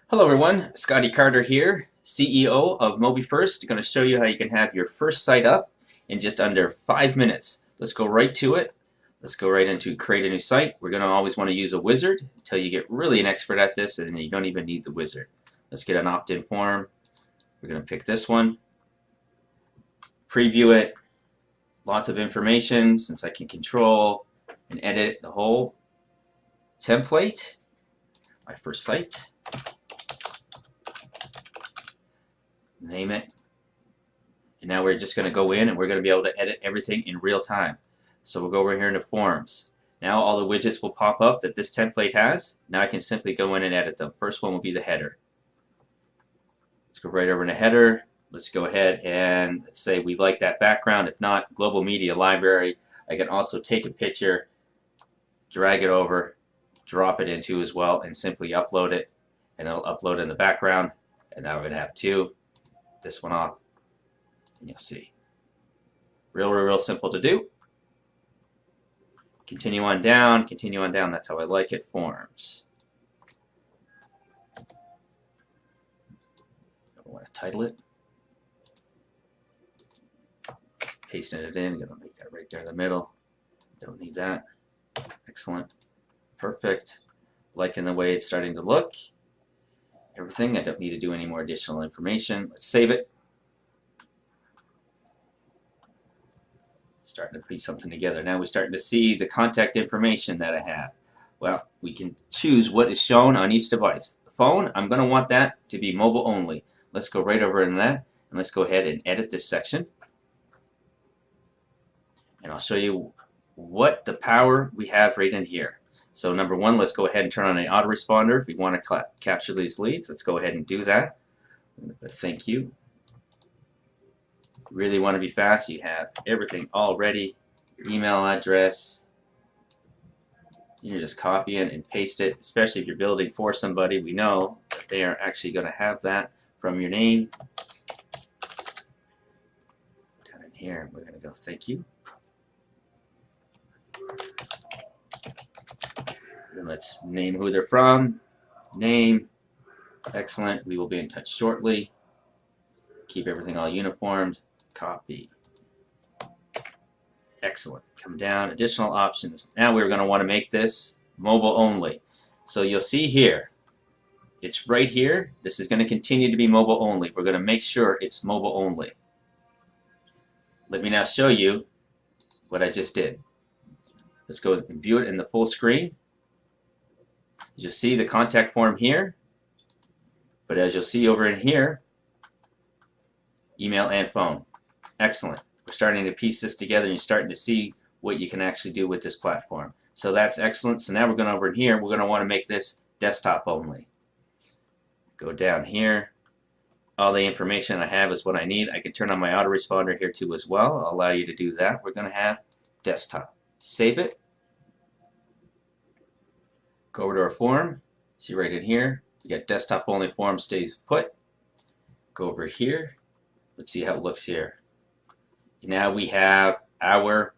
Hello everyone, Scotty Carter here, CEO of MobiFirst. Going to show you how you can have your first site up in just under 5 minutes. Let's go right to it. Let's go right into create a new site. We're going to always want to use a wizard until you get really an expert at this and you don't even need the wizard. Let's get an opt-in form. We're going to pick this one, preview it, lots of information since I can control and edit the whole template. My first site. Name it, and now we're just going to go in and we're going to be able to edit everything in real time. So we'll go over here into forms. Now all the widgets will pop up that this template has. Now I can simply go in and edit them. First one will be the header. Let's go right over into header. Let's go ahead and let's say we like that background. If not, global media library. I can also take a picture, drag it over, drop it into as well, and simply upload it, and it'll upload in the background. And now we're going to have two. This one off, and you'll see. Real simple to do. Continue on down, that's how I like it. Forms. I want to title it. Pasting it in, gonna make that right there in the middle. Don't need that. Excellent. Perfect. Liking the way it's starting to look. Everything. I don't need to do any more additional information. Let's save it. Starting to piece something together. Now we're starting to see the contact information that I have. Well, we can choose what is shown on each device. The phone, I'm going to want that to be mobile only. Let's go right over in that, and let's go ahead and edit this section. And I'll show you what the power we have right in here. So number one, let's go ahead and turn on an autoresponder. If we want to capture these leads, let's go ahead and do that. I'm going to put thank you. If you really want to be fast, you have everything all ready. Your email address. You just copy it and paste it, especially if you're building for somebody. We know that they are actually going to have that from your name. Down in here, we're going to go thank you. Then let's name who they're from. Name. Excellent. We will be in touch shortly. Keep everything all uniformed. Copy. Excellent. Come down. Additional options. Now we're going to want to make this mobile only. So you'll see here, it's right here. This is going to continue to be mobile only. We're going to make sure it's mobile only. Let me now show you what I just did. Let's go and view it in the full screen. You'll see the contact form here, but as you'll see over in here, email and phone. Excellent. We're starting to piece this together and you're starting to see what you can actually do with this platform. So that's excellent. So now we're going over in here, we're going to want to make this desktop only. Go down here. All the information I have is what I need. I can turn on my autoresponder here too as well. I'll allow you to do that. We're going to have desktop. Save it. Go over to our form. See right in here, we got desktop only form stays put. Go over here. Let's see how it looks here. Now we have our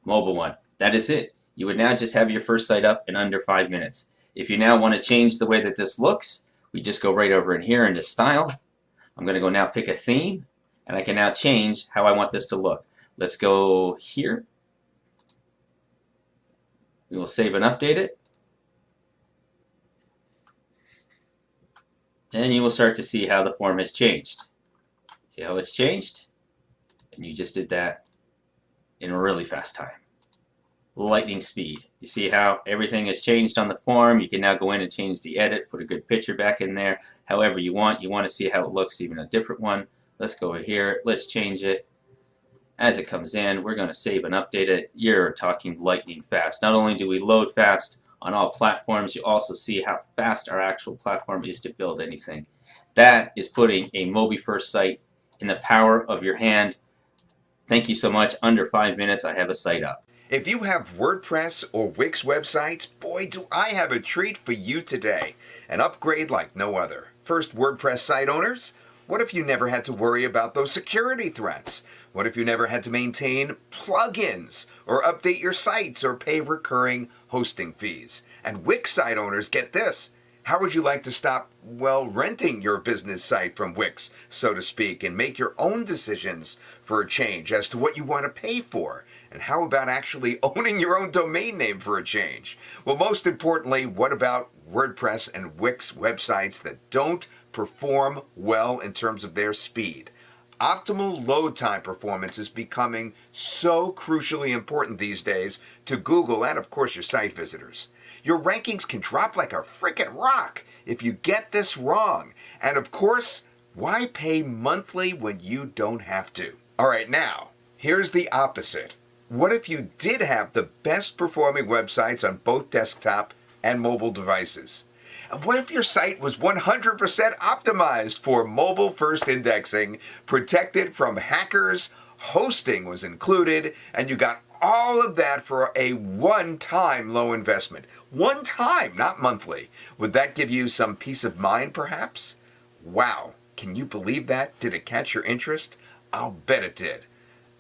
mobile one. That is it. You would now just have your first site up in under 5 minutes. If you now want to change the way that this looks, we just go right over in here into style. I'm going to go now pick a theme, and I can now change how I want this to look. Let's go here. We will save and update it. And you will start to see how the form has changed. See how it's changed? And you just did that in a really fast time. Lightning speed. You see how everything has changed on the form. You can now go in and change the edit, put a good picture back in there, however you want. You want to see how it looks, even a different one. Let's go over here. Let's change it. As it comes in, we're going to save and update it. You're talking lightning fast. Not only do we load fast on all platforms, you also see how fast our actual platform is to build anything. That is putting a MobiFirst site in the power of your hand. Thank you so much. Under 5 minutes, I have a site up. If you have WordPress or Wix websites, boy, do I have a treat for you today. An upgrade like no other. First, WordPress site owners, what if you never had to worry about those security threats? What if you never had to maintain plugins or update your sites or pay recurring hosting fees? And Wix site owners, get this, How would you like to stop, well, renting your business site from Wix, so to speak, and make your own decisions for a change as to what you want to pay for? And how about actually owning your own domain name for a change? Well, most importantly, what about WordPress and Wix websites that don't perform well in terms of their speed? Optimal load time performance is becoming so crucially important these days to Google and, of course, your site visitors. Your rankings can drop like a frickin' rock if you get this wrong. And of course, why pay monthly when you don't have to? All right, now, here's the opposite. What if you did have the best performing websites on both desktop and mobile devices? And what if your site was 100% optimized for mobile first indexing, protected from hackers, hosting was included, and you got all of that for a one-time low investment? One time, not monthly. Would that give you some peace of mind, perhaps? Wow, can you believe that? Did it catch your interest? I'll bet it did.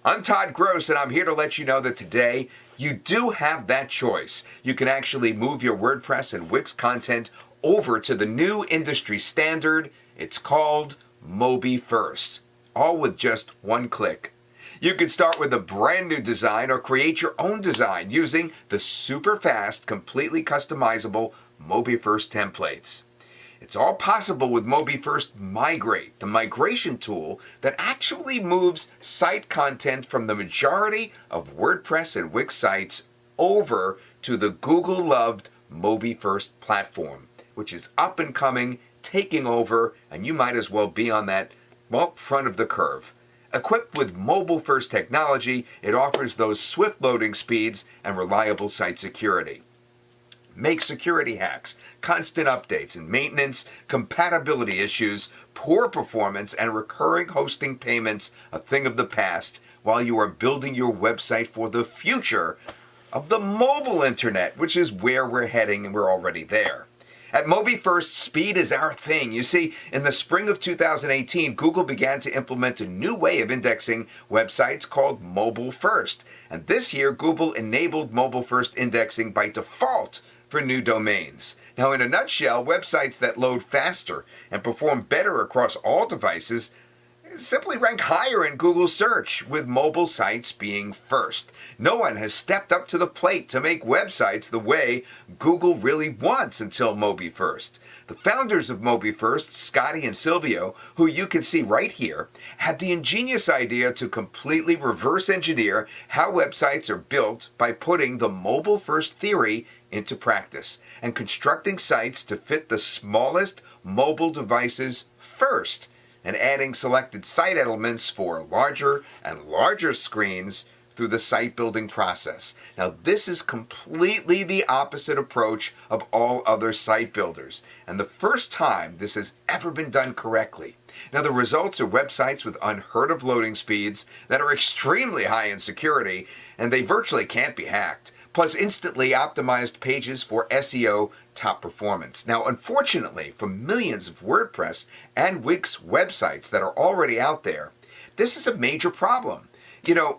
I'm Todd Gross, and I'm here to let you know that today you do have that choice. You can actually move your WordPress and Wix content over to the new industry standard. It's called MobiFirst, all with just one click. You can start with a brand new design or create your own design using the super fast, completely customizable MobiFirst templates. It's all possible with MobiFirst Migrate, the migration tool that actually moves site content from the majority of WordPress and Wix sites over to the Google-loved MobiFirst platform, which is up and coming, taking over, and you might as well be on that, well, front of the curve. Equipped with mobile-first technology, it offers those swift loading speeds and reliable site security. Make security hacks, constant updates and maintenance, compatibility issues, poor performance, and recurring hosting payments a thing of the past while you are building your website for the future of the mobile internet, which is where we're heading, and we're already there. At MobiFirst, speed is our thing. You see, in the spring of 2018, Google began to implement a new way of indexing websites called Mobile First. And this year, Google enabled Mobile First indexing by default for new domains. Now, in a nutshell, websites that load faster and perform better across all devices simply rank higher in Google search, with mobile sites being first. No one has stepped up to the plate to make websites the way Google really wants until MobiFirst. The founders of MobiFirst, Scotty and Silvio, who you can see right here, had the ingenious idea to completely reverse engineer how websites are built by putting the mobile first theory into practice and constructing sites to fit the smallest mobile devices first, and adding selected site elements for larger and larger screens through the site building process. Now, this is completely the opposite approach of all other site builders, and the first time this has ever been done correctly. Now, the results are websites with unheard of loading speeds that are extremely high in security, and they virtually can't be hacked, plus instantly optimized pages for SEO top performance. Now, unfortunately, for millions of WordPress and Wix websites that are already out there, this is a major problem. You know,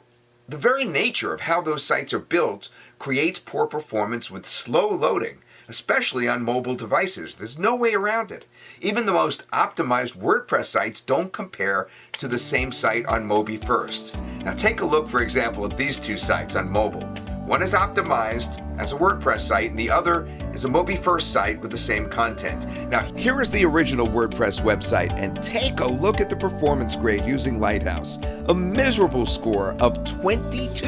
the very nature of how those sites are built creates poor performance with slow loading, especially on mobile devices. There's no way around it. Even the most optimized WordPress sites don't compare to the same site on MobiFirst. Now, take a look, for example, at these two sites on mobile. One is optimized as a WordPress site, and the other is a MobiFirst site with the same content. Now, here is the original WordPress website, and take a look at the performance grade using Lighthouse. A miserable score of 22.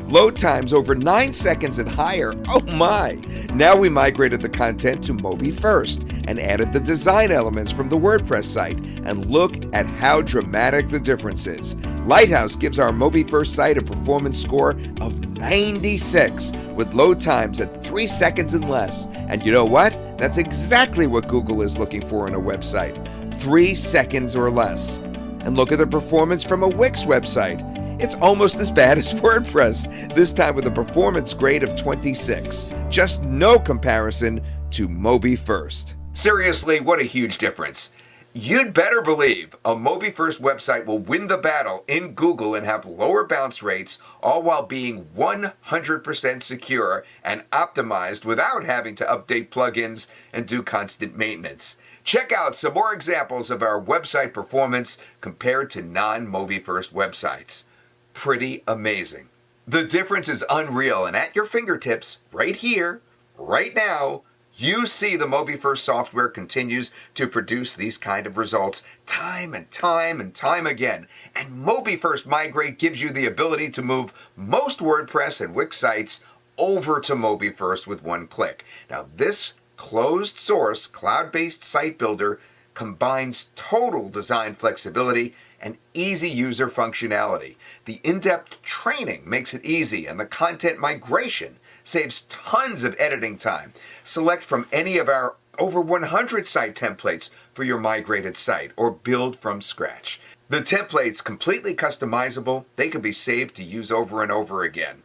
Load times over 9 seconds and higher. Oh my! Now we migrated the content to MobiFirst and added the design elements from the WordPress site, and look at how dramatic the difference is. Lighthouse gives our MobiFirst site a performance score of 96 with load times at 3 seconds and less. And you know what? That's exactly what Google is looking for in a website. 3 seconds or less. And look at the performance from a Wix website. It's almost as bad as WordPress, this time with a performance grade of 26. Just no comparison to MobiFirst. Seriously, what a huge difference. You'd better believe a MobiFirst website will win the battle in Google and have lower bounce rates, all while being 100% secure and optimized without having to update plugins and do constant maintenance. Check out some more examples of our website performance compared to non-MobiFirst websites. Pretty amazing. The difference is unreal, and at your fingertips, right here, right now, you see the MobiFirst software continues to produce these kind of results time and time again. And MobiFirst Migrate gives you the ability to move most WordPress and Wix sites over to MobiFirst with one click. Now, this closed source, cloud-based site builder combines total design flexibility and easy user functionality. The in-depth training makes it easy, and the content migration saves tons of editing time. Select from any of our over 100 site templates for your migrated site or build from scratch. The templates completely customizable. They can be saved to use over and over again.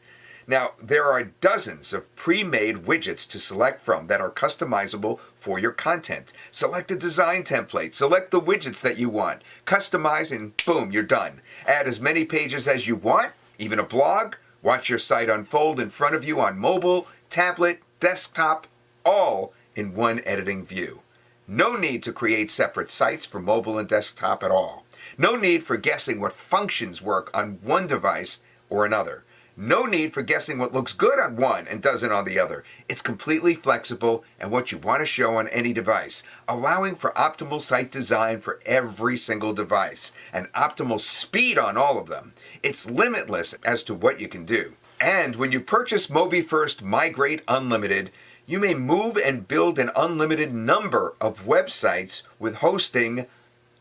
Now, there are dozens of pre-made widgets to select from that are customizable for your content. Select a design template, select the widgets that you want, customize, and boom, you're done. Add as many pages as you want, even a blog. Watch your site unfold in front of you on mobile, tablet, desktop, all in one editing view. No need to create separate sites for mobile and desktop at all. No need for guessing what functions work on one device or another. No need for guessing what looks good on one and doesn't on the other. It's completely flexible and what you want to show on any device, allowing for optimal site design for every single device and optimal speed on all of them. It's limitless as to what you can do. And when you purchase MobiFirst Migrate Unlimited, you may move and build an unlimited number of websites with hosting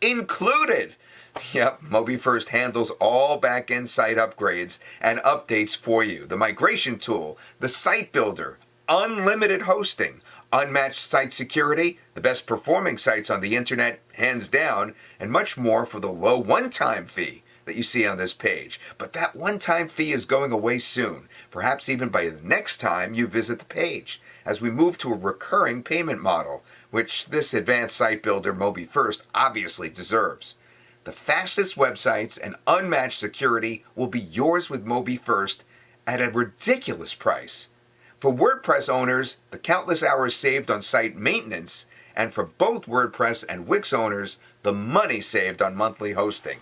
included. Yep, MobiFirst handles all back-end site upgrades and updates for you. The migration tool, the site builder, unlimited hosting, unmatched site security, the best performing sites on the internet, hands down, and much more for the low one-time fee that you see on this page. But that one-time fee is going away soon, perhaps even by the next time you visit the page, as we move to a recurring payment model, which this advanced site builder MobiFirst obviously deserves. The fastest websites and unmatched security will be yours with MobiFirst at a ridiculous price. For WordPress owners, the countless hours saved on site maintenance, and for both WordPress and Wix owners, the money saved on monthly hosting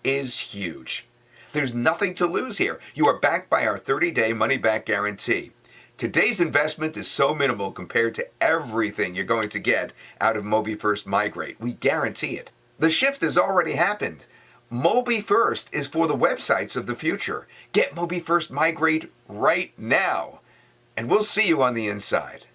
is huge. There's nothing to lose here. You are backed by our 30-day money-back guarantee. Today's investment is so minimal compared to everything you're going to get out of MobiFirst Migrate. We guarantee it. The shift has already happened. MobiFirst is for the websites of the future. Get MobiFirst Migrate right now, and we'll see you on the inside.